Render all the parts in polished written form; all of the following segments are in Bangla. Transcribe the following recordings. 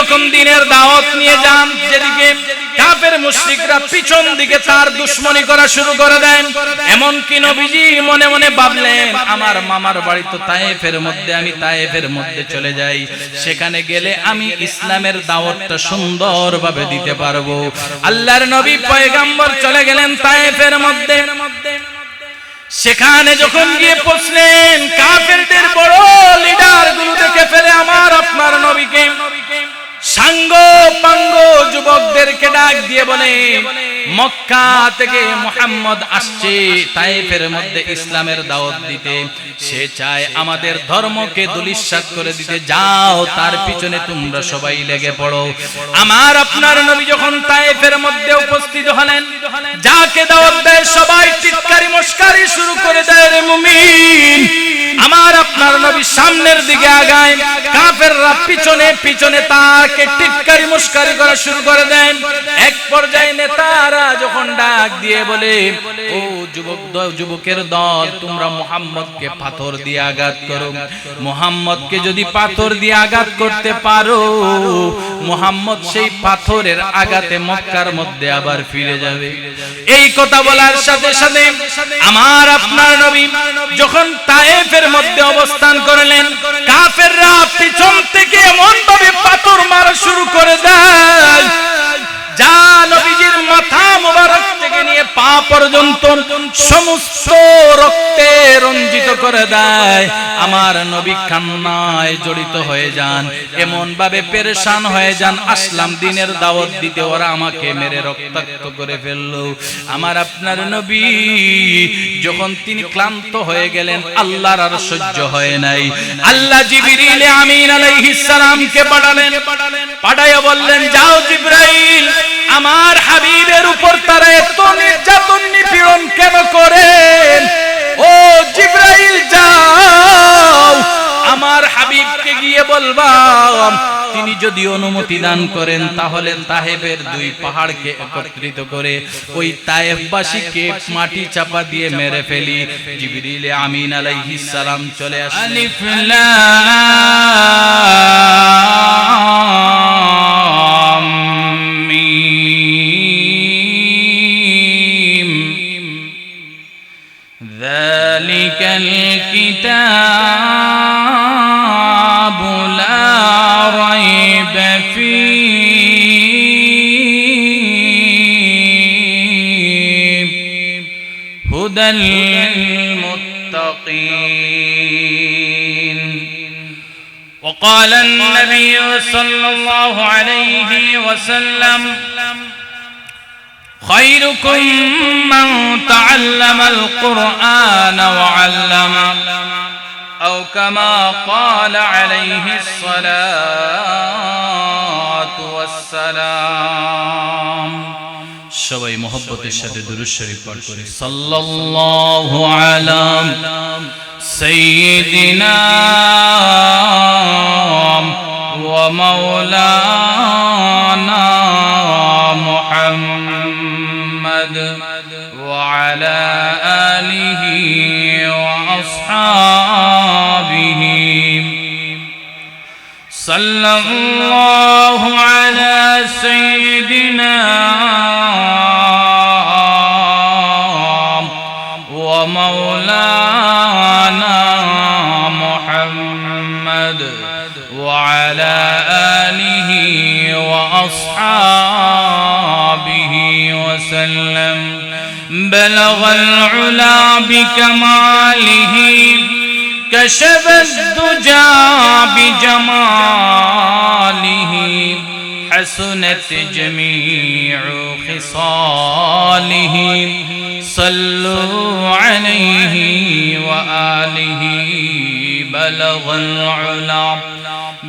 যখন দিনের দাওয়াত নিয়ে যান যেদিকে, কাফের মুশরিকরা পিছন দিকে তার দুশমনি করা শুরু করে দেন। এমন কি নবীজি মনে মনে ভাবলেন, আমার মামার বাড়ি তো তায়েফের মধ্যে, আমি তায়েফের মধ্যে চলে যাই, সেখানে গেলে আমি ইসলামের দাওয়াতটা সুন্দরভাবে দিতে পারবো। আল্লাহর নবী পয়গম্বর চলে গেলেন তায়েফের মধ্যে। সেখানে যখন গিয়ে পৌঁছলেন, কাফেরদের বড় লিডার গুলো দেখে ফেলে আমার আপনার নবীকে, সাঙ্গ পাঙ্গ যুবকদেরকে ডাক দিয়ে বলে, মক্কা থেকে মুহাম্মদ আসছে তায়েফের মধ্যে ইসলামের দাওয়াত দিতে, সে চায় আমাদের ধর্মকে ধূলিসাৎ করে দিতে, যাও তার পিছনে তোমরা সবাই লেগে পড়ো। আমার আপনার নবী যখন তায়েফের মধ্যে উপস্থিত হলেন, যাকে দাওয়াত দেয় সবাই টিটকারি মস্কারি শুরু করে দেয়, রে মুমিন। আমার আপনার নবী সামনের দিকে আগায়, কাফেররা পিছনে পিছনে তাকে টিটকারি মস্কারি করা শুরু করে দেন। এক পর্যায়ে নেতারা যখন ডাক দিয়ে বলে, ও যুবকের দল, তোমরা মুহাম্মদকে পাথর দিয়ে আঘাত করো, মুহাম্মদকে যদি পাথর দিয়ে আঘাত করতে পারো, মুহাম্মদ সেই পাথরের আঘাতে মক্কার মধ্যে আবার ফিরে যাবে। এই কথা বলার সাথে সাথে আমার আপনার নবী যখন তায়েফের মধ্যে অবস্থান করলেন, কাফেররা পিছন থেকে এমন ভাবে পাথর মারা শুরু করে দেয়, যা নবীজির মাথা মোবারক থেকে নিয়ে পা পর্যন্ত সমস্ত রক্তে রঞ্জিত করে দেয়। আমার নবী কান্নায় জড়িত হয়ে যান, এমন ভাবে পেরেশান হয়ে যান, আসলাম দিনের দাওয়াত দিতে, ওরা আমাকে মেরে রক্তাক্ত করে ফেললো। আমার আপনার নবী যখন তিনি ক্লান্ত হয়ে গেলেন, আল্লাহর আর সহ্য হয় নাই, আল্লাহ জিবরিল আমিন আলাইহিস সালামকে পাঠালেন। পাঠাইয়া বললেন, যাও জিবরাইল, আমার হাবিবের উপর তারা এত নির্যাতন নিপীড়ন কেন করেন? ও জিবরাইল, যাও আমার হাবিবকে গিয়ে বলবা, তিনি যদি অনুমতি দান করেন তাহলে তায়েফের দুই পাহাড়কে একত্রিত করে ওই তায়েফবাসীকে মাটি চাপা দিয়ে মেরে ফেলি। জিবরিল আমিন আলাইহিস সালাম চলে আসলেন। আলিফ লাম মিম যালিকাল কিতাবু লা রাইবা ফীহি হুদাল লিল মুত্তাকিন। وقال النبي صلى الله عليه وسلم خيركم من تعلم القرآن وعلمه أو كما قال عليه الصلاة والسلام। সবাই মহব্বতের সাথে দুরূদ শরীফ পাঠ করি। সাল্লাল্লাহু আলা সাইয়্যিদিনা ওয়া মাওলানা মুহাম্মদ ওয়া আলা আলিহি ওয়া আসহাবিহি। সাল্লাল্লাহু আলা সাইয়্যিদিনা ওয়া মাওলানা মুহাম্মদ ওয়া আলা আলিহি ওয়া আসহাবিহি ওয়া সাল্লাম। বালাগাল উলা বিকামালিহি كشف الدجى بجماله حسنت جميع خصاله صلوا عليه وآله بلغ العلا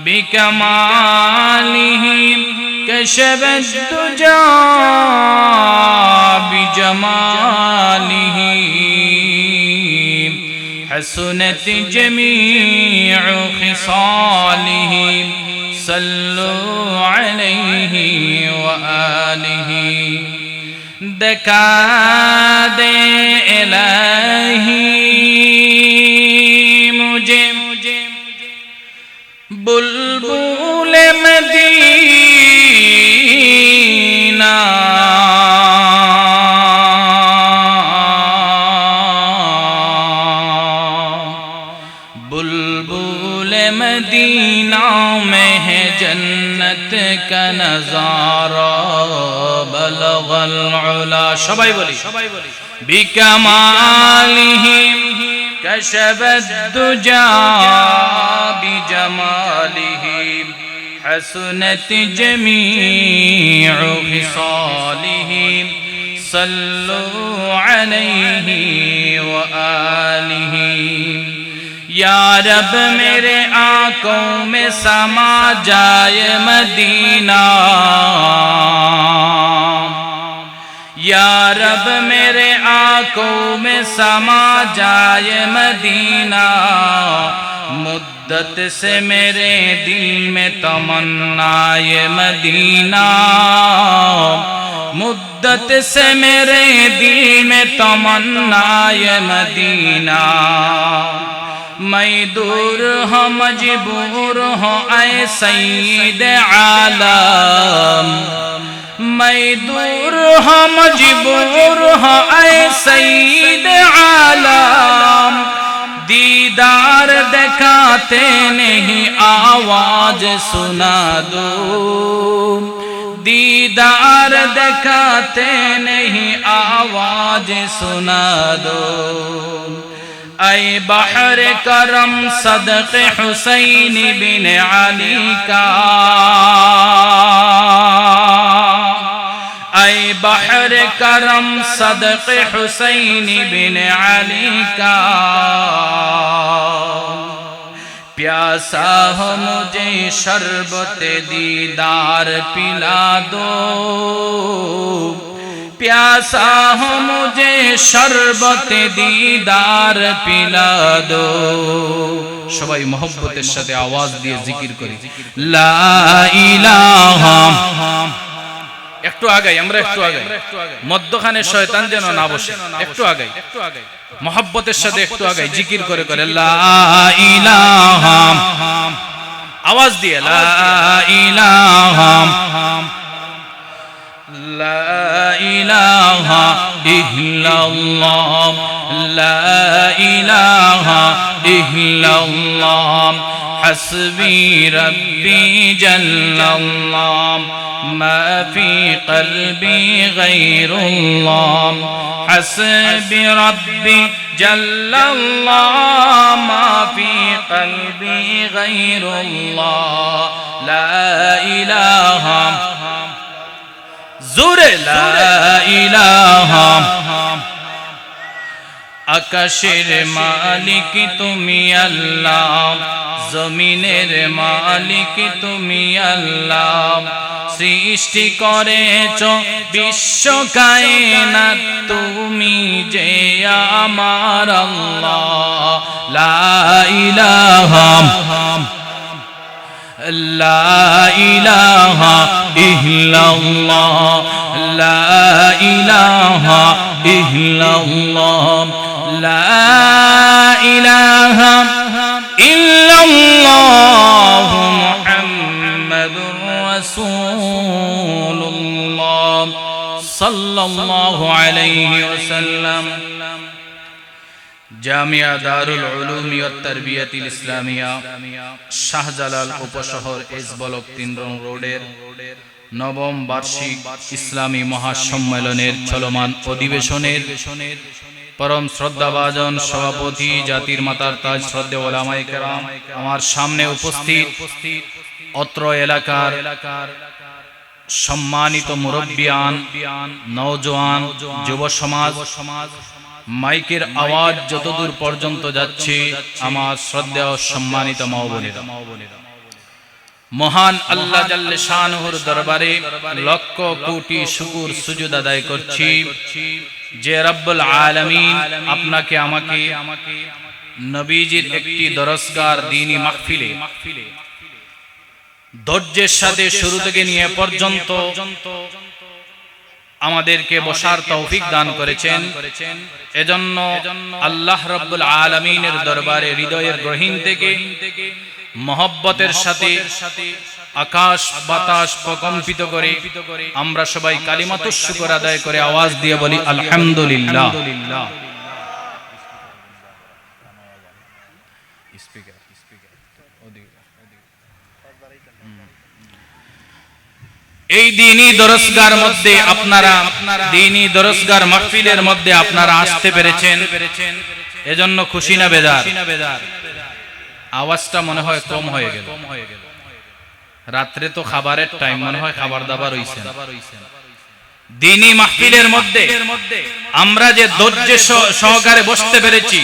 بكماله كشف الدجى بجماله حسنت جميع خصاله صلوا عليه وآله دکا دے الہی مجھے بلبل مدینہ إليك نظارا بلغ العلا সবাই বলি بكماله كشف الدجى بجماله حسنت جميع خصاله صلوا عليه وآله یا رب میرے آنکھوں میں سما جائے مدینہ یا رب میرے آنکھوں میں سما جائے مدینہ مدت سے میرے دل میں تمنا یہ مدینہ مدت سے میرے دل میں تمنا یہ مدینہ میں دور ہوں مجبور ہوں اے سید عالم میں دور ہوں مجبور ہوں اے سید عالم دیدار دکھاتے نہیں آواز سنا دو دیدار دکھاتے نہیں آواز سنا دو اے بحر کرم صدق حسین بن علی کا اے بحر کرم صدق حسین بن علی کا پیاسا ہو مجھے شربت دیدار پلا دو پیاسا ہو مجھے شربت دیدار پلا دو সবাই মোহব্বতের সাথে আওয়াজ দিয়ে জিকির করি লা ইলাহা একটু আগাই আমরা একটু আগাই মধ্যখানে শয়তান যেন না বসে একটু আগাই মোহব্বতের সাথে একটু আগাই জিকির করে করে লা ইলাহা আওয়াজ দিয়ে লা ইলাহা لا إله إلا الله لا إله إلا الله حسبي ربي جل الله ما في قلبي غير الله حسبي ربي جل الله ما في قلبي غير الله لا إله জোরে লা ইলাহা আকাশের মালিক তুমি আল্লাহ জমিনের মালিক তুমি আল্লাহ সৃষ্টি করেছো বিশ্ব কায়নাত তুমি যে আমার আল্লাহ লা ইলাহা لا إله إلا الله لا إله إلا الله لا إله إلا الله محمد رسول الله صلى الله عليه وسلم জামিয়া দারুল উলুম ওয়াত তারবিয়াতুল ইসলামিয়া শাহজালাল উপশহর এস ব্লক 3 নং রোডের নবম বার্ষিক ইসলামী মহাসম্মেলনের চলমান অধিবেশনের পরম শ্রদ্ধাভাজন সভাপতি জাতির মাতার তাজ শ্রদ্ধেয় উলামায়ে কেরাম আমার সামনে উপস্থিত অত্র এলাকার সম্মানিত মুরব্বিয়ান নওজোয়ান যুব সমাজ মাইকের আওয়াজ যতদূর পর্যন্ত যাচ্ছে আমার শ্রদ্ধেয় সম্মানিত মা ও বোনেরা মহান আল্লাহ জাল্লে শানুর দরবারে লক্ষ কোটি শুকর সুজুদ আদায় করছি যে রব্বুল আলামিন আপনাকে আমাকে নবীজির একটি দরসগার দ্বীনি মাহফিলে ধৈর্যের সাথে শুরু থেকে নিয়ে পর্যন্ত আমাদেরকে বসার তৌফিক দান করেছেন এজন্য আল্লাহ রাব্বুল আলামিনের দরবারে হৃদয়ের গহীন থেকে মহব্বতের সাথে আকাশ বাতাস প্রকম্পিত করে আমরা সবাই কালিমাতুশ শুকর আদায় করে আওয়াজ দিয়ে বলি আলহামদুলিল্লাহ এই দ্বীনি দরসগার মধ্যে আপনারা দ্বীনি দরসগার মাহফিলের মধ্যে আপনারা আসতে পেরেছেন, এজন্য খুশি না বেজার? আওয়াজটা মনে হয় কম হয়ে গেল। রাত্রে তো খাবারের টাইম, মনে হয় খাবার দাবার হইছে। দ্বীনি মাহফিলের মধ্যে আমরা যে ধৈর্য সহকারে বসতে পেরেছি,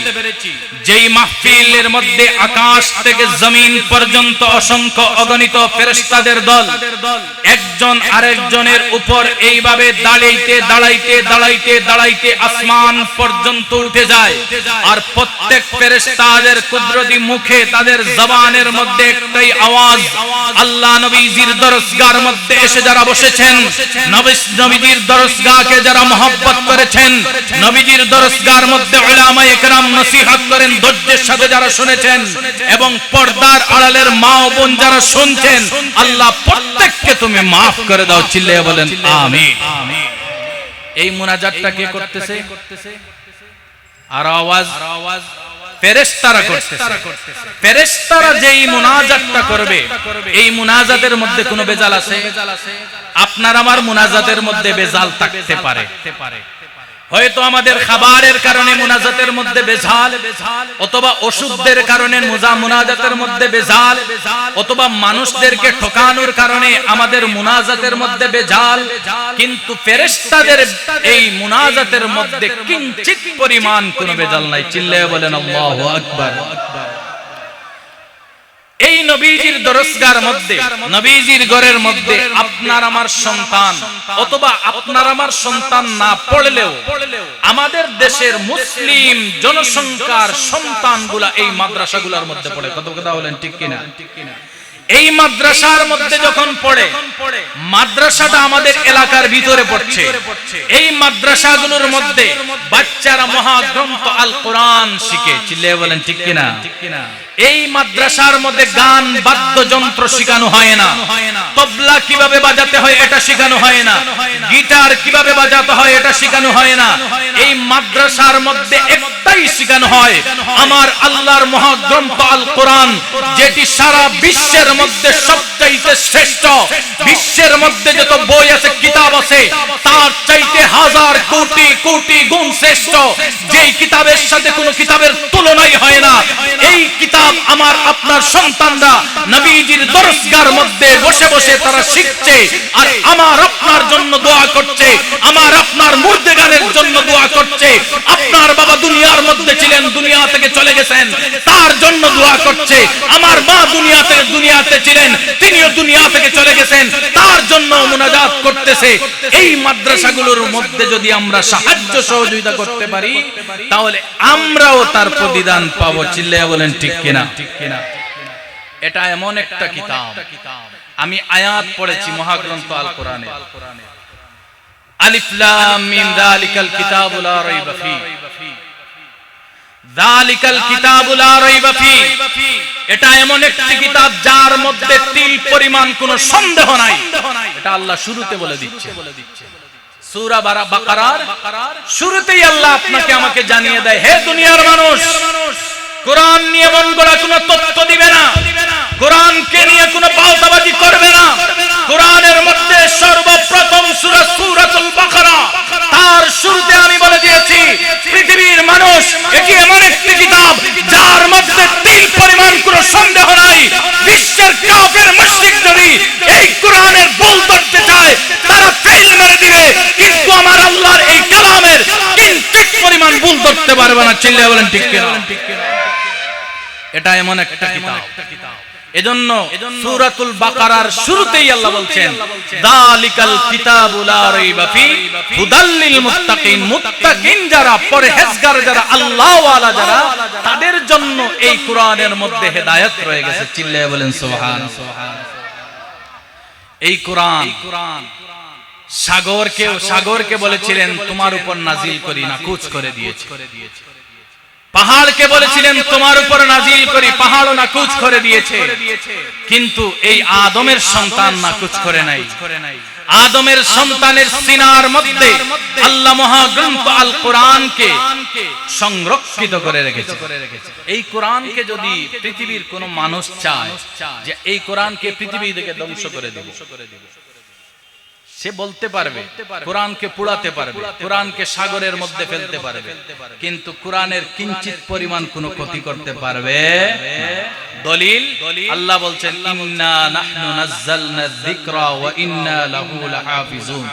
যেই মাহফিলের মধ্যে আকাশ থেকে জমিন পর্যন্ত অসংখ্য অগণিত ফেরেশতাদের দল একজন আরেকজনের উপর এইভাবে দাঁড়াইতে দাঁড়াইতে দাঁড়াইতে দাঁড়াইতে আসমান পর্যন্ত উঠে যায়, আর প্রত্যেক ফেরেশতাদের কুদরতি মুখে তাদের জবানের মধ্যে একটাই আওয়াজ, আল্লাহ নবীজির দরসগার মধ্যে এসে যারা বসেছেন, নবীজির দরসগাহকে যারা মহব্বত করেছেন, নবীজির দরসগার মধ্যে উলামায়ে কেরাম নসিহত করেন ধৈর্যের সাথে যারা শুনেছেন, এবং পর্দার আড়ালের মা ও বোন যারা শুনছেন, আল্লাহ প্রত্যেককে তুমি maaf করে দাও। চিল্লায়ে বলেন আমিন। এই মুনাজাতটা কে করতেছে? আর আওয়াজ ফেরেশতারা করতেছে। ফেরেশতারা যেই মুনাজাতটা করবে, এই মুনাজাতের মধ্যে কোনো বেজাল আছে? আপনার আমার মুনাজাতের মধ্যে বেজাল থাকতে পারে। হয়তো আমাদের খাবারের কারণে মুনাজাতের মধ্যে বেজাল, অথবা ওষুধের কারণে মুনাজাতের মধ্যে বেজাল, অথবা মানুষদেরকে ঠকানোর কারণে আমাদের মুনাজাতের মধ্যে বেজাল, কিন্তু ফেরেশতাদের এই মুনাজাতের মধ্যে কিঞ্চিত পরিমাণ কোনো বেজাল নাই। চিল্লায়ে বলেন আল্লাহু আকবার। এই নবীজির দরসগার মধ্যে, নবীজির ঘরের মধ্যে আপনার আমার সন্তান, অথবা আপনার আমার সন্তান না পড়লেও আমাদের দেশের মুসলিম জনসংখ্যার সন্তানগুলা এই মাদ্রাসাগুলোর মধ্যে পড়ে। কত কথা বলেন ঠিক কিনা? এই মাদ্রাসার মধ্যে যখন পড়ে, মাদ্রাসাটা আমাদের এলাকার ভিতরে পড়ছে, এই মাদ্রাসাগুলোর মধ্যে বাচ্চারা মহাগ্রন্থ আল কোরআন শিখে। চিল্লায়ে বলেন ঠিক কিনা? এই মাদ্রাসার মধ্যে গান বাদ্যযন্ত্র শেখানো হয় না, তবলা কিভাবে বাজাতে হয় এটা শেখানো হয় না, গিটার কিভাবে বাজাতে হয় এটা শেখানো হয় না। এই মাদ্রাসার মধ্যে একটাই শেখানো হয়, আমার আল্লাহর মহাগ্রন্থ আল কোরআন, যেটি সারা বিশ্বের মধ্যে সবচাইতে শ্রেষ্ঠ। বিশ্বের মধ্যে যত বই আছে, কিতাব আছে, তার চাইতে হাজার কোটি কোটি গুণ শ্রেষ্ঠ। যেই কিতাবের সাথে কোনো কিতাবের তুলনাই হয় না। এই কিতাব আমার আপনার সন্তানরা নবীজির দরসগার মধ্যে বসে বসে তারা শিখছে, আর আমার আপনার জন্য দোয়া করছে, আমার আপনার মুর্দেগানের জন্য দোয়া করছে। আপনার বাবা দুনিয়ার মধ্যে ছিলেন, দুনিয়া থেকে চলে গেছেন, তার জন্য দোয়া করছে। আমার মা দুনিয়াতে ছিলেন, তিনিও দুনিয়া থেকে চলে গেছেন, তার জন্য মুনাজাত করতেছে। এই মাদ্রাসাগুলোর মধ্যে যদি আমরা সাহায্য সহযোগিতা করতে পারি, তাহলে আমরাও তার প্রতিদান পাবো। চিল্লায়ে বলেন ঠিক কিনা? এটা এমন একটা কিতাব, আমি আয়াত পড়েছি মহাগ্রন্থ আল কোরআনে, আলিফ লাম মিম যালিকাল কিতাবু লা রাইবা ফি, যালিকাল কিতাবু লা রাইবা ফি। এটা এমন একটি কিতাব যার মধ্যে তিল পরিমাণ কোনো সন্দেহ নাই। এটা আল্লাহ শুরুতে বলে দিচ্ছে। সূরা বাকারার শুরুতেই আল্লাহ আপনাকে আমাকে জানিয়ে দেয়, হে দুনিয়ার মানুষ, কোরআন নিয়ে মন গড়া কোনো তথ্য দিবে না, কোরআনকে নিয়ে কোনো বাউতাবাজি করবে না। কোরআনের মধ্যে সর্বপ্রথম সূরা সূরাতুল বাকারা, তার শুরুতে আমি বলে দিয়েছি, পৃথিবীর মানুষ, এটি এমন একটি কিতাব যার মধ্যে তিল পরিমাণ কোনো সন্দেহ নাই। বিশ্বের কাফের মুশরিক যদি এই কোরআনের বল ধরতে চায়, তারা ফেল মেরে দিবে, কিন্তু আমার আল্লাহর এই কালামের কিঞ্চিত পরিমাণ ভুল ধরতে পারবে না। চিল্লায়ে বলেন ঠিক কিনা? এটা এমন একটা কিতাব। এজন্য সূরাতুল বাকারার শুরুতেই আল্লাহ বলছেন, যালিকাল কিতাবু লা রাইবা ফি হুদাল লিল মুত্তাকিন। মুত্তাকিন যারা, পরহেজগার যারা, আল্লাহ ওয়ালা যারা, তাদের জন্য এই কোরআনের মধ্যে হেদায়েত রয়ে গেছে। চিল্লায়ে বলেন সুবহানাল্লাহ। এই কোরআন সাগরকে বলেছিলেন তোমার উপর নাজিল করি, নাকুচ করে দিয়েছে। পাহাড়কে বলেছিলেন তোমার উপর নাজিল করি, পাহাড়ও নাকুচ করে দিয়েছে। কিন্তু এই আদমের সন্তান নাকুচ করে নাই। আদমের সন্তানের সিনার মধ্যে আল্লাহ মহাগ্রন্থ আল কোরআনকে সংরক্ষিত করে রেখেছে। এই কোরআনকে যদি পৃথিবীর কোন মানুষ চায় যে এই কোরআনকে পৃথিবী থেকে ধ্বংস করে দেব, সে বলতে পারবে, কোরআনকে পোড়াতে পারবে, কোরআনকে সাগরের মধ্যে ফেলতে পারবে, কিন্তু কোরআনের কিঞ্চিত পরিমাণ কোনো ক্ষতি করতে পারবে দলিল আল্লাহ বলছেন ইন্না নাহনু নাযালনা যিকরা ওয়া ইন্না লাহু লাহাফিজুন।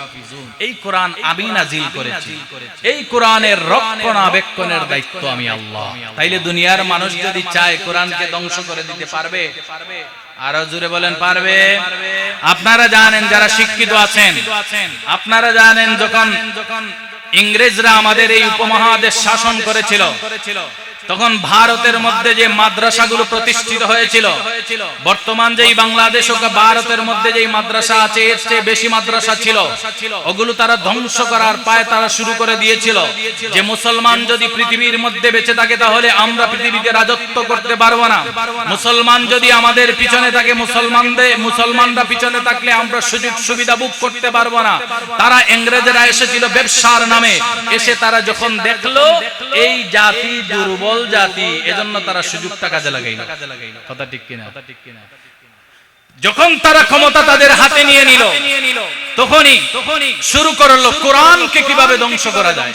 এই কোরআন আমি নাজিল করেছি, এই কোরআনের রক্ষণাবেক্ষণের দায়িত্ব আমি আল্লাহ। তাইলে দুনিয়ার মানুষ যদি চায় কোরআনকে ধ্বংস করে দিতে পারবে? আরো জোরে বলেন পারবে? আপনারা জানেন, যারা শিক্ষিত আছেন, আপনারা জানেন যখন ইংরেজরা আমাদের এই উপমহাদেশ শাসন করেছিল, তখন ভারতের মধ্যে যে মাদ্রাসাগুলো প্রতিষ্ঠিত হয়েছিল, বর্তমান যেই বাংলাদেশ ও ভারতের মধ্যে যেই মাদ্রাসা আছে এর চেয়ে বেশি মাদ্রাসা ছিল, ওগুলো তারা ধ্বংস করার পায় তারা শুরু করে দিয়েছিল। যে মুসলমান যদি পৃথিবীর মধ্যে বেঁচে থাকে তাহলে আমরা পৃথিবীতে রাজত্ব করতে পারবো না, মুসলমান যদি আমাদের পিছনে থাকে, মুসলমানরা পিছনে থাকলে আমরা সুযোগ সুবিধা ভোগ করতে পারবো না। তারা ইংরেজরা এসেছিল ব্যবসার নামে, এসে তারা যখন দেখলো এই জাতি দুর্বল জাতি, এজন্য তারা সুযোগটা কাজে লাগাইল। কথা ঠিক কিনা? যখন তারা ক্ষমতা তাদের হাতে নিয়ে নিল, তখনই শুরু করলো কোরআনকে কিভাবে ধ্বংস করা যায়,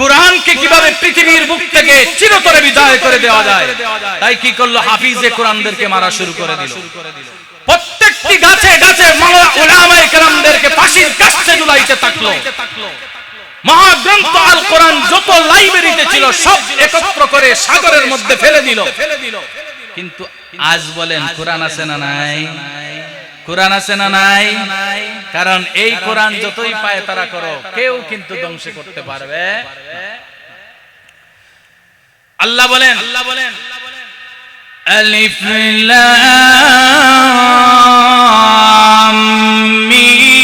কোরআনকে কিভাবে পৃথিবীর বুক থেকে চিরতরে বিদায় করে দেওয়া যায়। তাই কি করলো? হাফিজে কোরআনদেরকে মারা শুরু করে দিল। প্রত্যেকটি গাছে গাছে উলামায়ে কেরামদেরকে ফাঁসির কাস্তে ঝুলাইতে থাকলো। মহাগ্রন্থ আল কোরআন যত লাইব্রেরিতে ছিল সব একত্র করে সাগরের মধ্যে ফেলে দিল। কিন্তু আজ বলেন কোরআন আছে না নাই? কোরআন আছে না নাই? কারণ এই কোরআন যতই পায় তারা করো, কেউ কিন্তু ধ্বংস করতে পারবে। আল্লাহ বলেন আলিফ লাম মিম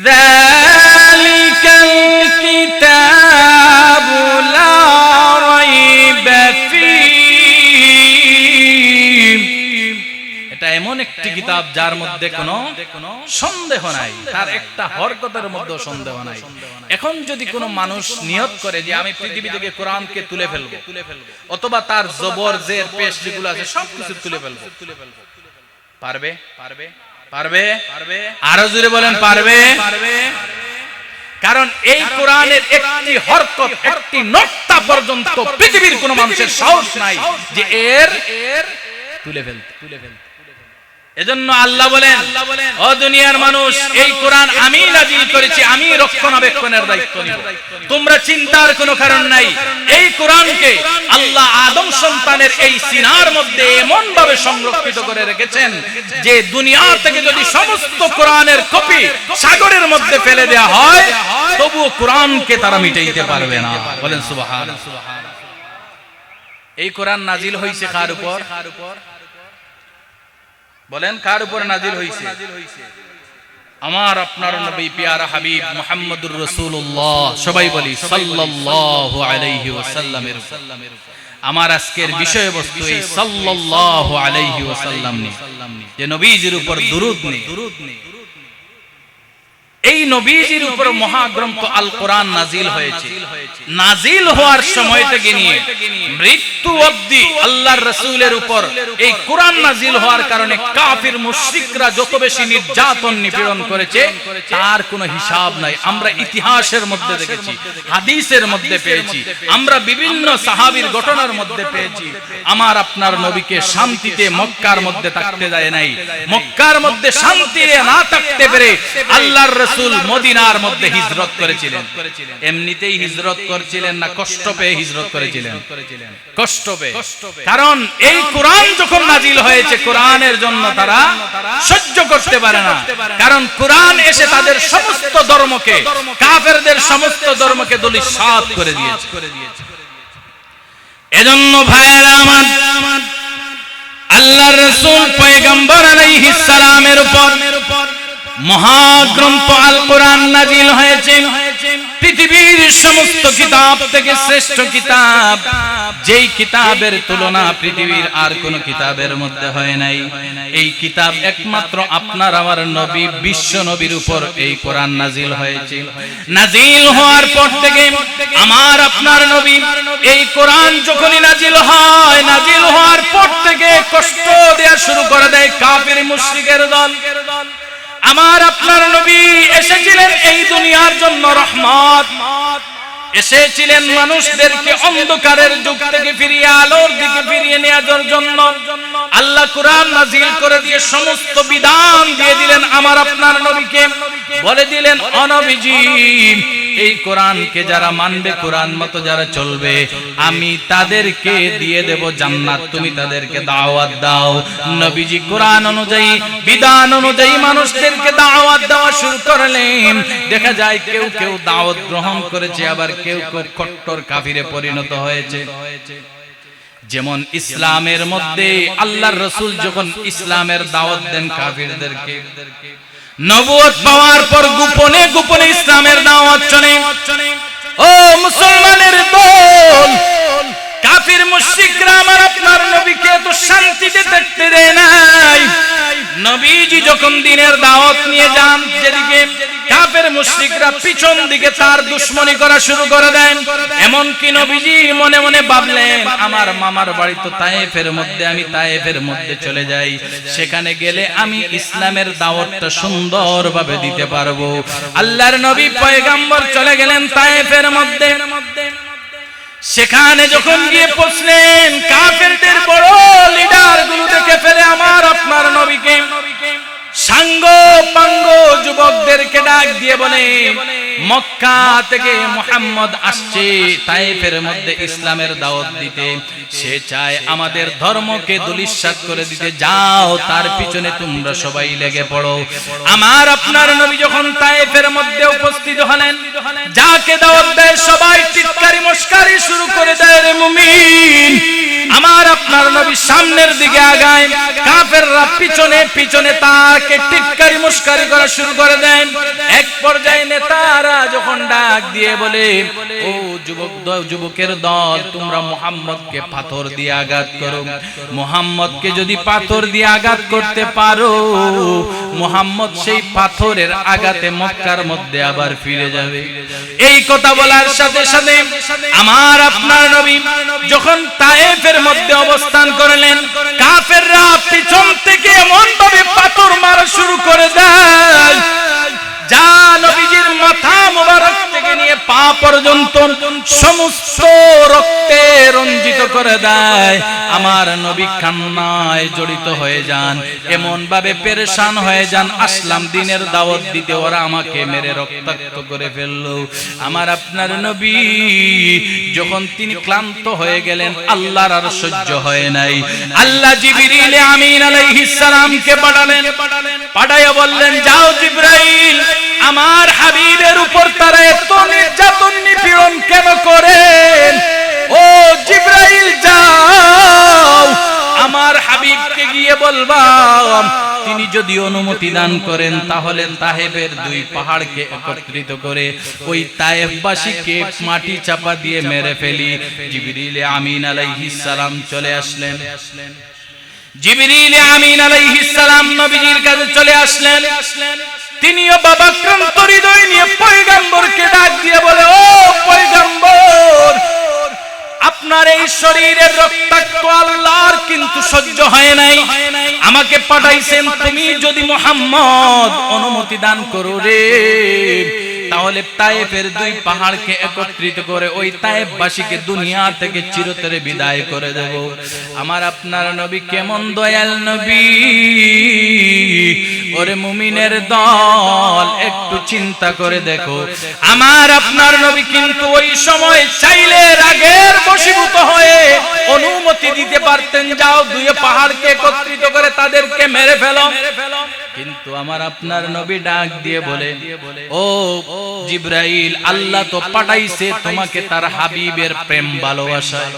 যালিকাল কিতাবু লা রাইবা ফীহ। এটা এমন একটি কিতাব যার মধ্যে কোনো সন্দেহ নাই, তার একটা হরকতের মধ্যে সন্দেহ নাই। এখন যদি কোনো মানুষ নিয়ত করে যে আমি পৃথিবী থেকে কোরআনকে তুলে ফেলবো, অথবা তার জবর জের পেশ যেগুলো আছে সবকিছু তুলে ফেলবো, পারবে? পারবে? পারবে? আরো জোরে বলেন পারবে? কারণ এই কোরআনের একটি হরকত, একটি নক্তা পর্যন্ত পৃথিবীর কোনো মানুষের সাহস নাই যে এর তুলে ফেলতে। এজন্য আল্লাহ বলেন, ও দুনিয়ার মানুষ, এই কোরআন আমি নাজিল করেছি, আমি রক্ষণাবেক্ষণের দায়িত্ব নিব। তোমরা চিন্তার কোনো কারণ নাই। এই কোরআনকে আল্লাহ আদম সন্তানের এই সিনার মধ্যে এমন ভাবে সংরক্ষিত করে রেখেছেন যে দুনিয়া থেকে যদি সমস্ত কোরআনের কপি সাগরের মধ্যে ফেলে দেওয়া হয়, তবুও কোরআনকে তারা মিটাইতে পারবে না। বলেন সুবহানাল্লাহ। এই কোরআন নাজিল হয়েছে কার উপর? বলেন কার উপরে নাজিল হয়েছে? আমার আপনার নবী পিয়ারা হাবিব মুহাম্মদুর রাসূলুল্লাহ, সবাই বলি সাল্লাল্লাহু আলাইহি ওয়াসাল্লামের। আমার আজকের বিষয়বস্তু এই সাল্লাল্লাহু আলাইহি ওয়াসাল্লাম নিয়ে, যে নবীজির উপর দুরূদ নেই। এই নবীজির উপর মহাগ্রন্থ আল কোরআন নাজিল হয়েছে। নাজিল হওয়ার সময় থেকে নিয়ে মৃত্যু অবধি আল্লাহর রাসূলের উপর এই কোরআন নাজিল হওয়ার কারণে কাফির মুশরিকরা যত বেশি নির্যাতন নিপীড়ন করেছে তার কোনো হিসাব নাই। আমরা ইতিহাসের মধ্যে দেখেছি, হাদিসের মধ্যে পেয়েছি, আমরা বিভিন্ন সাহাবীর ঘটনার মধ্যে পেয়েছি। আমার আপনার নবীকে শান্তিতে মক্কার মধ্যে থাকতে দেয় নাই। মক্কার মধ্যে শান্তিতে না থাকতে পেরে আল্লাহর রাসূল মদিনার মধ্যে হিজরত করেছিলেন। এমনিতেই হিজরত করছিলেন না, কষ্ট পেয়ে হিজরত করেছিলেন। কষ্ট পেয়ে, কারণ এই কোরআন যখন নাজিল হয়েছে কোরআনের জন্য তারা সহ্য করতে পারে না। কারণ কোরআন এসে তাদের সমস্ত ধর্মকে, কাফেরদের সমস্ত ধর্মকে ধূলিসাৎ করে দিয়েছে। এজন্য ভাইয়েরা আমার, আল্লাহর রাসূল পয়গম্বর আলাইহিস সালামের উপর মহাগ্রন্থ আল কোরআন নাজিল হয়েছে। পৃথিবীর সমস্ত কিতাব থেকে শ্রেষ্ঠ কিতাব, যেই কিতাবের তুলনা পৃথিবীর আর কোন কিতাবের মধ্যে হয় নাই। এই কিতাব একমাত্র আপনার আমার নবী বিশ্ব নবীর উপর এই কোরআন নাজিল হয়েছে। নাজিল হওয়ার পর থেকে আমার আপনার নবী এই কোরআন যখনই নাজিল হয়, নাজিল হওয়ার পর থেকে কষ্ট দেয়া শুরু করে দেয় কাফির মুশরিকের দল। আমার আপনার নবী এসেছিলেন এই দুনিয়ার জন্য রহমত, এসেছিলেন মানুষদেরকে অন্ধকারের যুগ থেকে ফিরিয়ে আলোর দিকে ফিরিয়ে নেওয়ার জন্য। আল্লাহ কোরআন নাজিল করে দিয়ে সমস্ত বিধান দিয়ে দিলেন আমার আপনার নবীকে, বলে দিলেন ও নবীজি, এই কোরআনকে যারা মানবে, কোরআন মতো যারা চলবে, আমি তাদেরকে দিয়ে দেব জান্নাত, তুমি তাদেরকে দাওয়াত দাও। নবীজি কোরআন অনুযায়ী, বিধান অনুযায়ী মানুষদেরকে দাওয়াত দেওয়া শুরু করলেন। দেখা যায় কেউ কেউ দাওয়াত গ্রহণ করেছে, আবার কেউ কেউ কট্টর কাফিরে পরিণত হয়েছে। যেমন ইসলামের মধ্যে আল্লাহর রাসূল যখন ইসলামের দাওয়াত দেন কাফিরদেরকে, নবুয়ত পাওয়ার পর গোপনে গোপনে ইসলামের দাওয়াত চলে। ও মুসলমানের দল, কাফির মুশরিকরা আমার আপনার নবীকে তো শান্তিতে দেখতে দেয় নাই। নবীজি যখন দিনের দাওয়াত নিয়ে যান যেদিকে, কাফের মুশরিকরা পিছন দিকে তার দুশমনি করা শুরু করে দেন। এমন কি নবীজি মনে মনে ভাবলেন, আমার মামার বাড়ি তো তায়েফের মধ্যে, আমি তায়েফের মধ্যে চলে যাই, সেখানে গেলে আমি ইসলামের দাওয়াতটা সুন্দরভাবে দিতে পারবো। আল্লাহর নবী পয়গম্বর চলে গেলেন তায়েফের মধ্যে। সেখানে যখন গিয়ে পৌঁছলেন, কাফেরদের বড় লিডার গুলো দেখে ফেলে আমার আপনার নবীকে সাঙ্গ পাঙ্গ যুবকদেরকে ডাক দিয়ে বলে, মক্কা থেকে মুহাম্মদ আসছে তায়েফের মধ্যে ইসলামের দাওয়াত দিতে, সে চায় আমাদের ধর্মকে ধূলিসাৎ করে দিতে, যাও তার পিছনে তোমরা সবাই লেগে পড়ো। আমার আপনার নবী যখন তায়েফের মধ্যে উপস্থিত হলেন, যাকে দাওয়াত দেয় সবাই টিটকারি মস্কারি শুরু করে দেয়, রে মুমিন। আমার আপনার নবী সামনের দিকে আগায়, কাফেররা পিছনে পিছনে তাকে টিটকারি মস্কারি করা শুরু করে দেন। এক পর্যায়ে নেতারা যখন ডাক দিয়ে বলে, ও যুবকের দল, তোমরা মুহাম্মদকে পাথর দিয়ে আঘাত করো, মুহাম্মদকে যদি পাথর দিয়ে আঘাত করতে পারো, মুহাম্মদ সেই পাথরের আঘাতে মক্কার মধ্যে আবার ফিরে যাবে। এই কথা বলার সাথে সাথে আমার আপনার নবী যখন তায়েফের মধ্যে অবস্থান করলেন, কাফেররা পিছন থেকে এমন ভাবে পাথর মারা শুরু করে দেয়, যা নবীজির মাথা মোবারক থেকে নিয়ে পা পর্যন্ত সমস্ত রক্তে রঞ্জিত করে দেয়। আমার নবী কান্নায় জড়িত হয়ে যান, এমন ভাবে পেরেশান হয়ে যান, আসলাম দিনের দাওয়াত দিতে, ওরা আমাকে মেরে রক্তাক্ত করে ফেললো। আমার আপনার নবী যখন তিনি ক্লান্ত হয়ে গেলেন, আল্লাহর আর সহ্য হয় নাই, আল্লাহ জিবরিল আমিন আলাইহিস সালামকে পাঠালেন। পাঠাইয়া বললেন, যাও জিবরাইল, আমার হাবিবের উপর তারা এত নির্যাতন নিপীড়ন কেন করেন? ও জিবরাইল, যাও আমার হাবিবকে গিয়ে বলবা, তিনি যদি অনুমতি দান করেন তাহলে তায়েফের দুই পাহাড়কে একত্রিত করে ওই তায়েফবাসীকে মাটি চাপা দিয়ে মেরে ফেলি। জিবরিল আমিন আলাইহিস সালাম চলে আসলেন। জিবরিল আমিন আলাইহিস সালাম নবীজির কাছে চলে আসলেন। তিনিও বাবাক্রান্ত হৃদয় নিয়ে পয়গম্বরকে ডাক দিয়ে বলে, ও পয়গম্বর, আপনার এই শরীরের রক্তাক্ত আল্লাহর কিন্তু সহ্য হয় নাই, আমাকে পাঠাইছেন, তুমি যদি মুহাম্মদ অনুমতি দান করো রে, তাহলে তায়েফের দুই পাহাড়কে একত্রিত করে ওই তায়েফবাসীকে দুনিয়া থেকে চিরতরে বিদায় করে দেব। আমার আপনার নবী কেমন দয়াল নবী! ওরে মুমিনের দল, একটু চিন্তা করে দেখো, আমার আপনার নবী কিন্তু ওই সময় চাইলে রাগের বশীভূত হয়ে অনুমতি দিতে পারতেন, যাও দুই পাহাড়কে একত্রিত করে তাদেরকে মেরে ফেলো। কিন্তু আমার আপনার নবী ডাক দিয়ে বলে, ও জিবরাইল, আল্লাহ তো পাঠাইছে তোমাকে তার হাবিবের প্রেম ভালোবাসায়,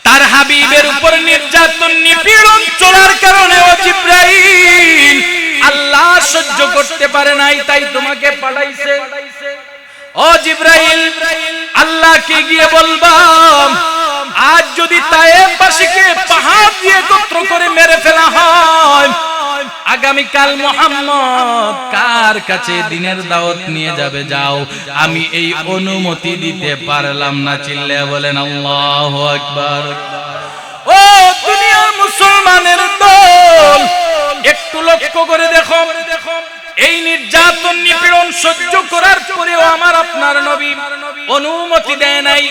তার হাবিবের উপর নির্যাতন নিপীড়ন চলার কারণে ও জিবরাইল আল্লাহ সহ্য করতে পারে নাই, তাই তোমাকে পাঠাইছে। ও জিবরাইল, আল্লাহকে গিয়ে বলবা আজ যদি তায়েফবাসীকে পাহাড় দিয়ে একত্র করে মেরে ফেলা হয়, আগামীকাল মুহাম্মদ কার কাছে দ্বীনের দাওয়াত নিয়ে যাবে? যাও, আমি এই অনুমতি দিতে পারলাম না। চিল্লায়া বলেন আল্লাহু আকবার। ও দুনিয়ার মুসলমানের দল, একটু লক্ষ্য করে দেখো, এই নির্যাতন নিপীড়ন সহ্য করার পরেও আমার আপনার নবী অনুমতি দেয় নাই।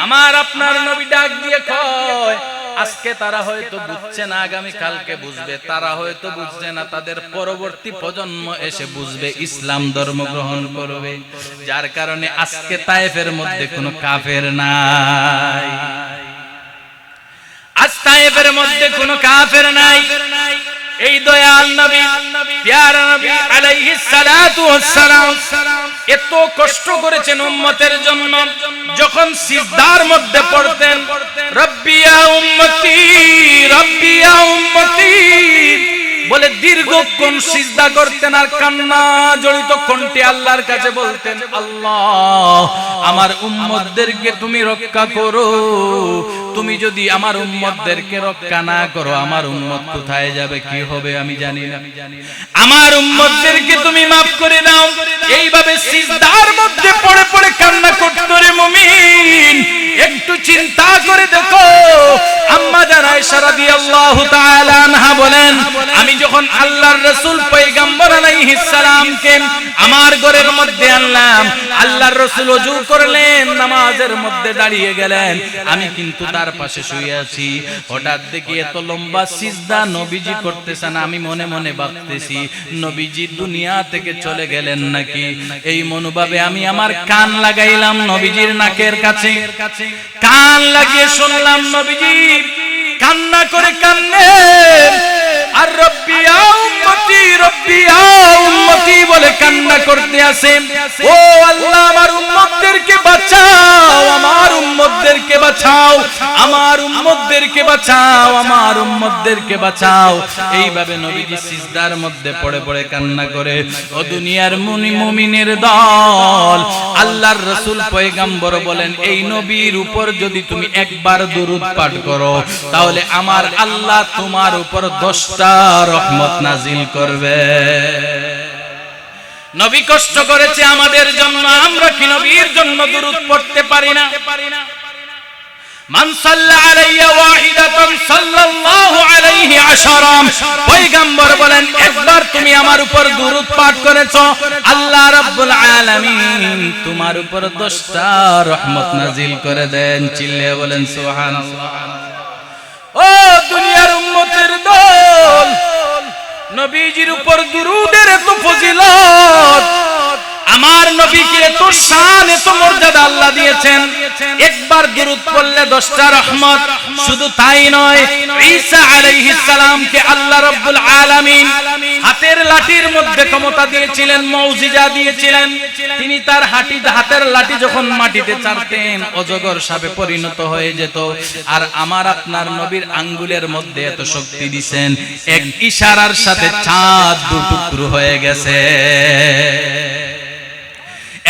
আমার আপনার নবী ডাক দিয়ে কয়, আজকে তারা হয়তো বুঝছে না, আগামী কালকে বুঝবে। তারা হয়তো বুঝছে না, তাদের পরবর্তী প্রজন্ম এসে বুঝবে, ইসলাম ধর্ম গ্রহণ করবে। যার কারণে আজকে তায়েফের মধ্যে কোনো কাফের নাই, আজ তায়েফের মধ্যে কোনো কাফের নাই। এই দয়াল নবী, প্যারা নবী আলাইহিস সালাতু ওয়াস সালাম এত কষ্ট করেছেন উম্মতের জন্য। যখন সিজদার মধ্যে পড়তেন, রব্বি ইয়া উম্মতি, রব্বি ইয়া উম্মতি বলে দীর্ঘক্ষণ সিজদা করতেন আর কান্না জড়িত কণ্ঠে আল্লাহর কাছে বলতেন, আল্লাহ আমার উম্মতদেরকে তুমি রক্ষা করো। তুমি যদি আমার উম্মতদেরকে রক্ষা না করো, আমার উম্মত কোথায় যাবে, কি হবে আমি জানি না। আমার উম্মতদেরকে তুমি মাফ করে দাও। এইভাবে সিজদার মধ্যে পড়ে পড়ে কান্না করতো রে মুমিন। একটু চিন্তা করে দেখো, আম্মা জান আয়েশা রাদিয়াল্লাহু তাআলা আনহা বলেন, আমি যখন আল্লাহর রাসূল পয়গম্বর আলাইহিস সালামকে আমার ঘরের মধ্যে আনলাম, আল্লাহর রাসূল ওযু করলেন, নামাজের মধ্যে দাঁড়িয়ে গেলেন, আমি কিন্তু তার পাশে শুয়ে আছি। হঠাৎ দেখি এত লম্বা সিজদা নবীজি করতেছেন। আমি মনে মনে ভাবতেছি, নবীজি দুনিয়া থেকে চলে গেলেন নাকি। এই মনোভাবে আমি আমার কান লাগাইলাম নবীজির নাকের কাছে। কান লাগিয়ে শুনলাম নবীজি কান্না করে কান্নেন আর রব্বি ইয়া উম্মতি, রব্বি ইয়া উম্মতি বলে কান্না করতে আছেন। ও আল্লাহ আমার উম্মতদেরকে বাঁচাও, আমার উম্মতদেরকে বাঁচাও, আমার উম্মতদেরকে বাঁচাও, আমার উম্মতদেরকে বাঁচাও। এইভাবে নবীজি সিজদার মধ্যে পড়ে পড়ে কান্না করে। ও দুনিয়ার মুমিনের দল, আল্লাহর রাসূল পয়গম্বর বলেন, এই নবীর উপর যদি তুমি একবার দরুদ পাঠ করো, তাহলে আমার আল্লাহ তোমার উপর 10টা রহমত নাজিল করবে। নবী কষ্ট করেছে আমাদের জন্য, আমরা কি নবীর জন্য দরুদ পড়তে পারি না? মান সাল্লা আলাইয়া ওয়াহিদাতান সাল্লাল্লাহু আলাইহি আশারা। পয়গম্বর বলেন, একবার তুমি আমার উপর দরুদ পাঠ করেছো, আল্লাহ রাব্বুল আলামিন তোমার উপর 10টা রহমত নাজিল করে দেন। চিল্লিয়ে বলেন সুবহানাল্লাহ। ও দুনিয়ার উম্মতের দল, নবীজির উপর দুরূদের এত ফজিলত, আমার নবীকে এত শান, এত মর্যাদা আল্লাহ দিয়েছেন। একবার দুরূদ পড়লে 10টা রহমত। শুধু তাই নয়, ঈসা আলাইহিস সালামকে আল্লাহ রাব্বুল আলামিন হাতের লাঠির মধ্যে ক্ষমতা দিয়েছিলেন, মুজিজা দিয়েছিলেন। তিনি তার হাতের লাঠি যখন মাটিতে চাড়তেন, অজগর সাপে পরিণত হয়ে যেত। আর আমার আপনার নবীর আঙ্গুলের মধ্যে এত শক্তি দিয়েছেন, এক ইশারার সাথে চাঁদ দুটুকরো হয়ে গেছে।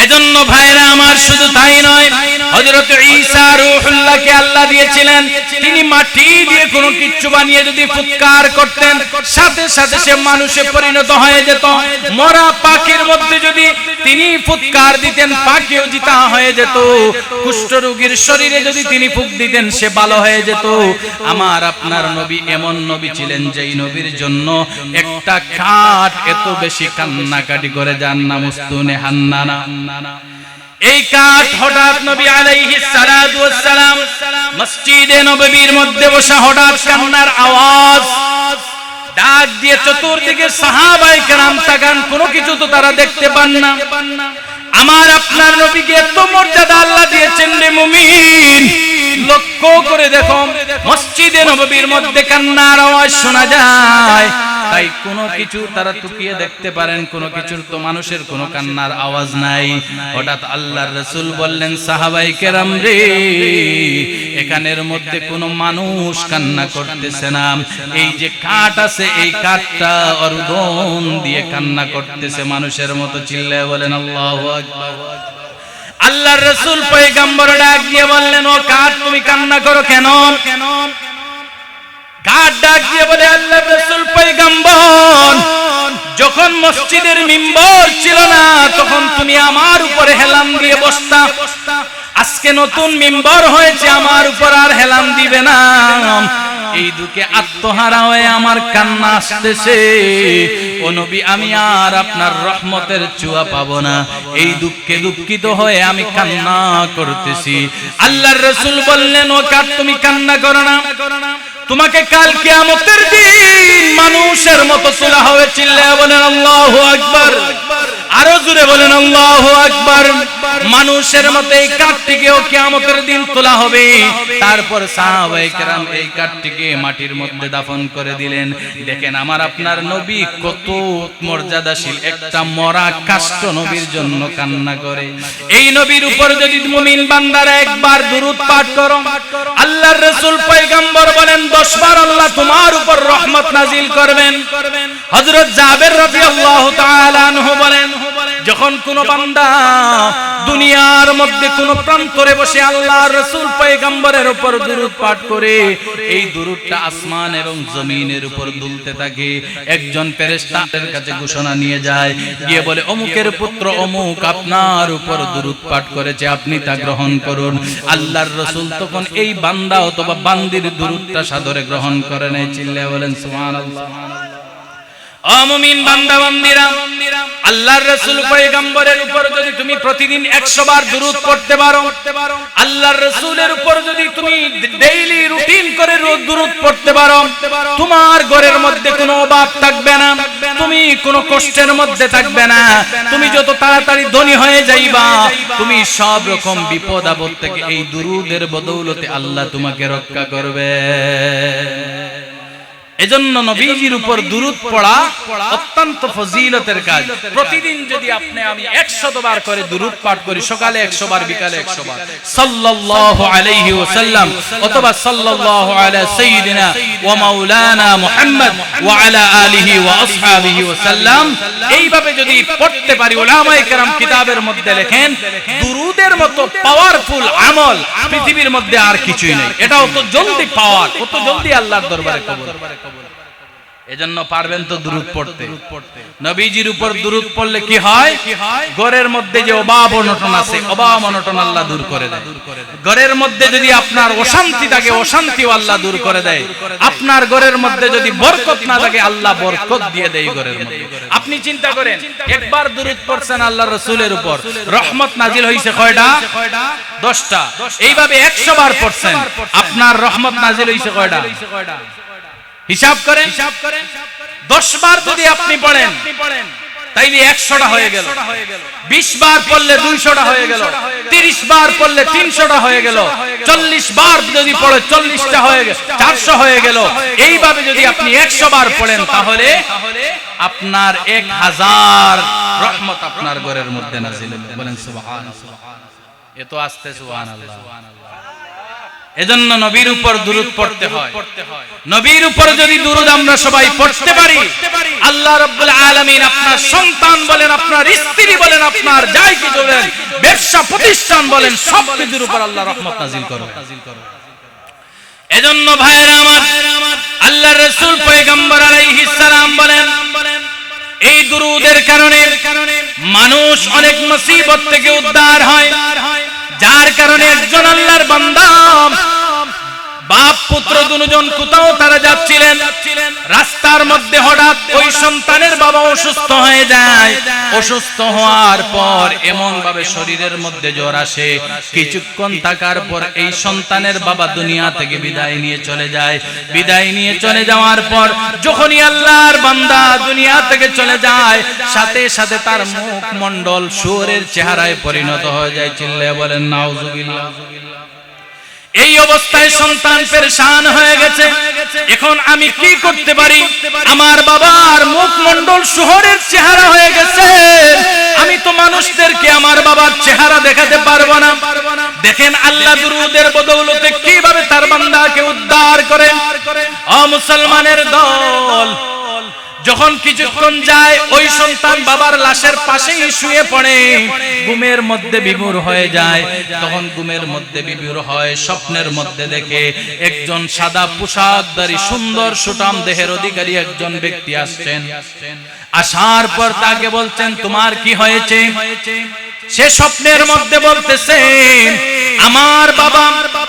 এজন্য ভাইরা আমার, শুধু তাই নয়, হযরত ঈসা রূহুল্লাহকে আল্লাহ দিয়েছিলেন, তিনি মাটি দিয়ে কোনো কিছু বানিয়ে যদি ফুৎকার করতেন, সাথে সাথে সে মানুষে পরিণত হয়ে যেত। মরা পাখির মধ্যে যদি তিনি ফুৎকার দিতেন, পাখিও জিতা হয়ে যেত। কুষ্ঠরোগীর শরীরে যদি তিনি ফুঁক দিতেন, সে ভালো হয়ে যেত। আমার আপনার নবী এমন নবী ছিলেন, যেই নবীর জন্য একটা কাঠ এত বেশি কান্নাকাটি করে, যার নাম উস্তুনে হান্নানা। এই কাঠ হঠাৎ নবী আলাইহিস সালাতু ওয়াস সালাম মসজিদে নববীর মধ্যে বসে হঠাৎ কান্নার আওয়াজ, ডাক দিয়ে চতুর্দিকে সাহাবায়ে কেরাম তাকান, কোনো কিছু তো তারা দেখতে পান না। আমার আপনার নবীকে এত মর্যাদা আল্লাহ দিয়েছেন রে মুমিন। লক্ষ্য করে দেখো, মসজিদে নববীর মধ্যে কান্নার আওয়াজ শোনা যায়। তাই কোনো কিছু তারা টুকিয়ে দেখতে পারেন, কোনো কিছুর তো মানুষের কোনো কান্নার আওয়াজ নাই। হঠাৎ আল্লাহর রাসূল বললেন, সাহাবায়ে কেরাম রে, এখানের মধ্যে কোনো মানুষ কান্না করতেছে না। এই যে কাঠ আছে, এই কাঠটা অর্ধন দিয়ে কান্না করতেছে মানুষের মতো। চিল্লায়ে বলেন আল্লাহু আকবার। আল্লাহর রাসূল পয়গম্বর ডাক দিয়ে বললেন, ও কার, তুমি কান্না করো কেন? কার ডাক দিয়ে বলে, আল্লাহর রাসূল পয়গম্বর, যখন মসজিদের মিম্বর ছিল না তখন তুমি আমার উপরে হেলাম দিয়ে বসতা, আজকে নতুন মিম্বর হয়েছে, আমার উপর আর হেলাম দিবে না। এই দুঃখে আত্মহারা হয়ে আমার কান্না আসতেছে। ও নবী, আমি আর আপনার রহমতের ছোঁয়া পাবো না, এই দুঃখে দুঃখিত হয়ে আমি কান্না করতেছি। আল্লাহর রাসূল বললেন, ও কার, তুমি কান্না করো না, তোমাকে কাল কিয়ামতের দিন মানুষের মতো তোলা হবে। চিল্লায়া বলেন আল্লাহু আকবার, আরো জোরে বলেন আল্লাহু আকবার। মানুষের মতো এই কাঠটিকেও কিয়ামতের দিন তোলা হবে। তারপর সাহাবায়ে কেরাম এই কাঠটিকে মাটির মধ্যে দাফন করে দিলেন। দেখেন আমার আপনার নবী কত মর্যাদাশীল, একটা মরা কাষ্ঠ নবীর জন্য কান্না করে। এই নবীর উপর যদি মুমিন বান্দারা একবার দুরূদ পাঠ করো, আল্লাহর রাসূল পয়গম্বর বলেন 10 বার আল্লাহ তোমার উপর রহমত নাজিল করবেন। হযরত জাবের রাদিয়াল্লাহু তাআলা আনহু বলেন, যখন কোন বান্দা দুনিয়ার মধ্যে কোন প্রান্তরে বসে আল্লাহর রাসূল পয়গম্বরের উপর দুরূদ পাঠ করে, এই দুরূদটা আসমান এবং জমিনের উপর দুলতে থাকে। একজন ফেরেশতার কাছে ঘোষণা নিয়ে যায়, গিয়ে বলে, অমুকের পুত্র অমুক আপনার উপর দুরূদ পাঠ করেছে, আপনি তা গ্রহণ করুন। আল্লাহর রাসূল তখন এই বান্দা অথবা বান্দির দুরূদটা সাদরে গ্রহণ করে নেয়। চিল্লায়া বলেন সুবহানাল্লাহ। ও মুমিন বান্দা বান্দিরা, আল্লাহর রাসূল পয়গম্বরের উপর যদি তুমি প্রতিদিন 100 বার দুরূদ পড়তে পারো, আল্লাহর রাসূলের উপর যদি তুমি ডেইলি রুটিন করে দুরূদ পড়তে পারো, তোমার ঘরের মধ্যে কোনো অভাব থাকবে না, তুমি কোনো কষ্টের মধ্যে থাকবে না, তুমি যত তাড়াতাড়ি ধনী হয়ে যাইবা, তুমি সব রকম বিপদ আপদ থেকে এই দুরূদের বদৌলতে আল্লাহ তোমাকে রক্ষা করবে। এজন্য নবীজির উপর দুরূদ পড়া অত্যন্ত ফজিলতের কাজ। প্রতিদিন যদি আপনি আমি 100 বার করে দুরূদ পাঠ করি, সকালে 100 বার, বিকালে 100 বার, সাল্লাল্লাহু আলাইহি ওয়াসাল্লাম অথবা সাল্লাল্লাহু আলা সাইয়্যিদিনা ওয়া মাওলানা মুহাম্মদ ওয়া আলা আলিহি ওয়া আসহাবিহি ওয়াসাল্লাম, এইভাবে যদি পড়তে পারি, উলামায়ে কেরাম কিতাবের মধ্যে লেখেন দুরূদের মতো পাওয়ারফুল আমল পৃথিবীর মধ্যে আর কিছুই নেই। এটা অত জলদি পাওয়ার, অত জলদি আল্লাহর দরবারে কবুল। এজন্য পারবেন তো দুরূদ পড়তে। নবীজির উপর দুরূদ পড়লে কি হয়? ঘরের মধ্যে যে অভাব অনটন আছে, অভাব অনটন আল্লাহ দূর করে দেয়। ঘরের মধ্যে যদি আপনার অশান্তি থাকে, অশান্তিও আল্লাহ দূর করে দেয়। আপনার ঘরের মধ্যে যদি বরকত না থাকে, আল্লাহ বরকত দিয়ে দেয় ঘরের মধ্যে। আপনি চিন্তা করেন, একবার দুরূদ পড়ছেন আল্লাহর রাসূলের উপর, রহমত নাজিল হইছে কয়টা? 10টা। এইভাবে 100 বার পড়ছেন, আপনার রহমত নাজিল হইছে কয়টা? হিসাব করেন। 10 বার যদি আপনি পড়েন তাইলে 100টা হয়ে গেল। 20 বার পড়লে 200টা হয়ে গেল। 30 বার পড়লে 300টা হয়ে গেল। 40 বার যদি পড়ে 40টা হয়ে গেল, 400 হয়ে গেল। এইভাবে যদি আপনি 100 বার পড়েন তাহলে আপনার 1000 রহমত আপনার ঘরের মধ্যে নাজিল হবে। বলেন সুবহানাল্লাহ। এত আস্তে সুবহানাল্লাহ। এজন্য নবীর উপর দুরূদ পড়তে হয়। নবীর উপর যদি দুরূদ আমরা সবাই পড়তে পারি, আল্লাহ রাব্বুল আলামিন আপনার সন্তান বলেন, আপনার স্ত্রী বলেন, আপনার যাই কিছু বলেন, ব্যবসা প্রতিষ্ঠান বলেন, সব কিছুর উপর আল্লাহ রহমত নাজিল করবে। এজন্য ভাইরা আমার, আল্লাহর রাসূল পয়গম্বর আলাইহিস সালাম বলেন, এই দুরূদের কারণে মানুষ অনেক মুসিবত থেকে উদ্ধার হয়। যার কারণে একজন আল্লাহর বান্দা, বাপ পুত্র দুজন কোথাও তারা যাচ্ছিলেন, রাস্তার মধ্যে হঠাৎ ওই সন্তানের বাবা অসুস্থ হয়ে যায়। অসুস্থ হওয়ার পর এমন ভাবে শরীরের মধ্যে জ্বর আসে, কিছুক্ষণ থাকার পর এই সন্তানের বাবা দুনিয়া থেকে বিদায় নিয়ে চলে যায়। বিদায় নিয়ে চলে যাওয়ার পর যখনই আল্লাহর বান্দা দুনিয়া থেকে চলে যায়, সাথে সাথে তার মুখ মণ্ডল শুয়োরের চেহারায় পরিণত হয়ে যায়। চিল্লায়ে বলেন নাউজুবিল্লাহ। এই অবস্থায় সন্তান পেরেশান হয়ে গেছে। এখন আমি কি করতে পারি? আমার বাবার মুখমণ্ডল শুয়োরের চেহারা হয়ে গেছে, আমি তো মানুষদেরকে আমার বাবার চেহারা দেখাতে পারবো না। দেখেন আল্লাহ দুরূদের বদৌলতে কিভাবে তার বান্দাকে উদ্ধার করেন। ও মুসলমানের দল, যখন কিছুক্ষণ যায় ওই সন্তান বাবার লাশের পাশেই শুয়ে পড়ে, ঘুমের মধ্যে বিভোর হয়ে যায়। তখন ঘুমের মধ্যে বিভোর হয়, স্বপ্নের মধ্যে দেখে একজন সাদা পোশাকধারী সুন্দর সুঠাম দেহের অধিকারী একজন ব্যক্তি আসছেন। আসার পর তাকে বলছেন, তোমার কি হয়েছে? সে স্বপ্নের মধ্যে বলতেছে, আমার বাবা,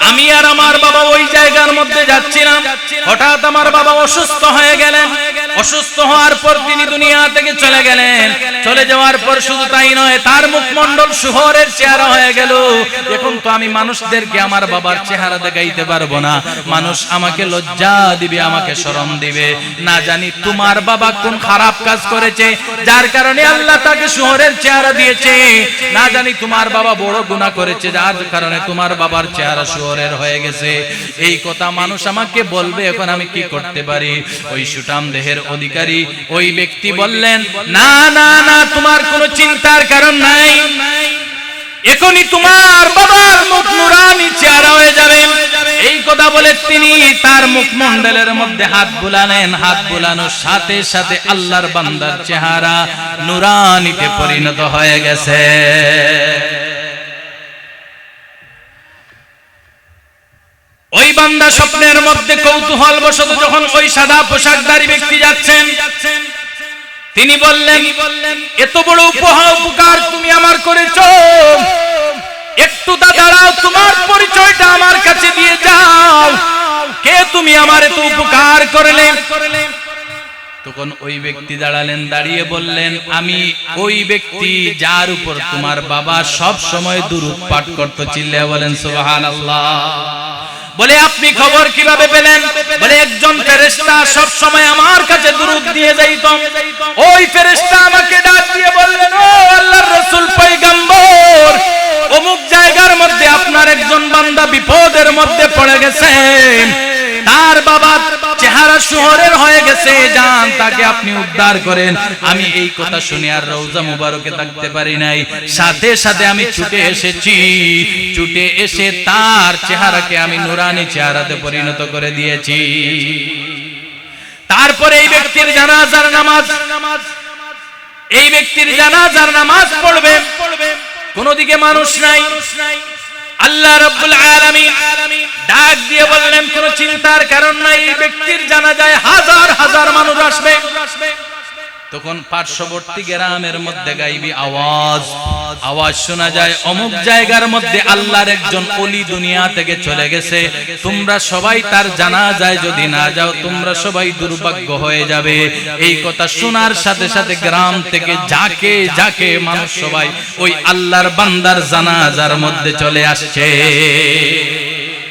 আমি আর আমার বাবা ওই জায়গার মধ্যে যাচ্ছিলাম, হঠাৎ আমার বাবা অসুস্থ হয়ে গেলেন। অসুস্থ হওয়ার পর তিনি দুনিয়া থেকে চলে গেলেন। চলে যাওয়ার পর শুধু তাই নয়, তার মুখমণ্ডল শুয়োরের চেহারা হয়ে গেল। এখন তো আমি মানুষদেরকে আমার বাবার চেহারা দেখাইতে পারবো না, মানুষ আমাকে লজ্জা দিবে, আমাকে শরম দিবে। না জানি তোমার বাবা কোন খারাপ কাজ করেছে যার কারণে আল্লাহ তাকে শুয়োরের চেহারা দিয়েছে। না জানি তোমার বাবা বড় গুনাহ করেছে যার কারণে তোমার বাবার চেহারা শুয়োরের হয়ে গেছে। এই কথা মানুষ আমাকে বলবে, এখন আমি কি করতে পারি? ওই সুঠাম দেহের অধিকারী ওই ব্যক্তি বললেন, না না না, তোমার কোনো চিন্তার কারণ নাই, এখনই তোমার বাবার মুখ নুরানি চেহারা হয়ে যাবে। এই কথা বলে তিনি তার মুখমণ্ডলের মধ্যে হাত বুলালেন। হাত বুলানোর সাথে সাথে আল্লাহর বান্দার চেহারা নুরানিতে পরিণত হয়ে গেছে। ওই বান্দা স্বপ্নের মধ্যে কৌতূহল বশত যখন ওই সাদা পোশাকধারী ব্যক্তি যাচ্ছেন, তিনি বললেন, এত বড় উপকার তুমি আমার করেছো, একটু দাঁড়াও, তোমার পরিচয়টা আমার কাছে দিয়ে যাও, কে তুমি, আমার এত উপকার করলে? তখন ওই ব্যক্তি দাঁড়ালেন, দাঁড়িয়ে বললেন, আমি ওই ব্যক্তি যার উপর তোমার বাবা সব সময় দুরূদ পাঠ করত। চিল্লায়া বলেন সুবহানাল্লাহ। বলে আপনি খবর কিভাবে পেলেন? বলে একজন ফেরেশতা সব সময় আমার কাছে দুরূদ দিয়ে যাইত। ওই ফেরেশতা আমাকে ডাক দিয়ে বললেন, ও আল্লাহর রাসূল পয়গম্বর, অমুক জায়গার মধ্যে আপনার একজন বান্দা বিপদের মধ্যে পড়ে গেছে, তার বাবার চেহারা শুয়োরের হয়ে গেছে, যান তাকে আপনি উদ্ধার করেন। আমি এই কথা শুনে আর রওজা মুবারকে থাকতে পারি নাই, সাথে সাথে আমি ছুটে এসেছি। ছুটে এসে তার চেহারাকে আমি নুরানি চেহারাতে পরিণত করে দিয়েছি। তারপরে এই ব্যক্তির জানাজার নামাজ, এই ব্যক্তির জানাজার নামাজ পড়বে, কোন দিকে মানুষ নাই। আল্লাহ রাব্বুল আলামিন ডাক দিয়ে বললেন, কোন চিন্তার কারণ নাই, এই ব্যক্তির জানাজায় হাজার হাজার মানুষ আসবে। তখন পার্শ্ববর্তী গ্রামের মধ্যে গাইবি আওয়াজ শোনা যায়, অমুক জায়গার মধ্যে আল্লাহর একজন ওলি দুনিয়া থেকে চলে গেছে, তোমরা সবাই তার জানাজায় যদি না যাও তোমরা সবাই দুর্ভাগ্য হয়ে যাবে। এই কথা শোনার সাথে সাথে গ্রাম থেকে যাকে যাকে মানুষ সবাই ওই আল্লাহর বান্দার জানাজার মধ্যে চলে আসছে।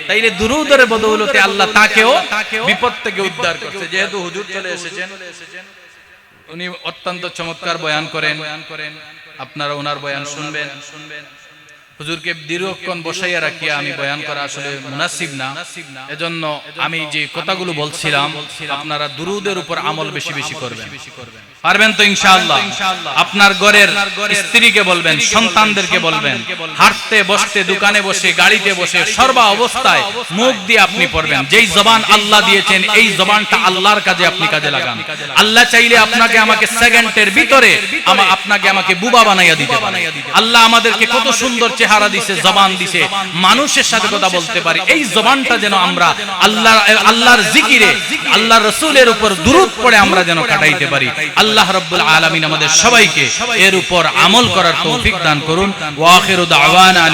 তাইলে দুরূদের বদৌলতে আল্লাহ তাকেও বিপদ থেকে উদ্ধার করছে। যেহেতু হুজুর চলে এসেছেন, উনি অত্যন্ত চমৎকার বয়ান করেন, আপনারা ওনার বয়ান শুনবেন। হুজুরকে দীর্ঘক্ষণ বসাইয়া রাখিয়া আমি বয়ান করা আসলে মুনাসিব না, এজন্য আমি যে কথাগুলো বলছিলাম, আপনারা দুরূদের উপর আমল বেশি বেশি করবেন। পারবেন তো ইনশাআল্লাহ? আপনার ঘরের স্ত্রীকে বলবেন, সন্তানদেরকে বলবেন, হাঁটতে বসতে, দোকানে বসে, গাড়িতে বসে, সর্বা অবস্থায় মুখ দিয়ে আপনি পড়বেন। যেই জবান আল্লাহ দিয়েছেন এই জবানটা আল্লাহর কাজে আপনি কাজে লাগান। আল্লাহ চাইলে আপনাকে আমাকে সেকেন্ডের ভিতরে আপনাকে আমাকে বুবা বানাইয়া দিতে পারে। আল্লাহ আমাদেরকে কত সুন্দর চেহারা দিছে, জবান দিছে, মানুষের সাথে কথা বলতে পারি। এই জবানটা যেন আমরা আল্লাহর জিকিরে, আল্লাহর রাসূলের উপর দুরূদ পড়ে আমরা যেন কাটাইতে পারি। আল্লাহ রাব্বুল আলামিন আমাদের সবাইকে এর উপর আমল করার তৌফিক দান করুন। ওয়া আখিরু দাওয়ানা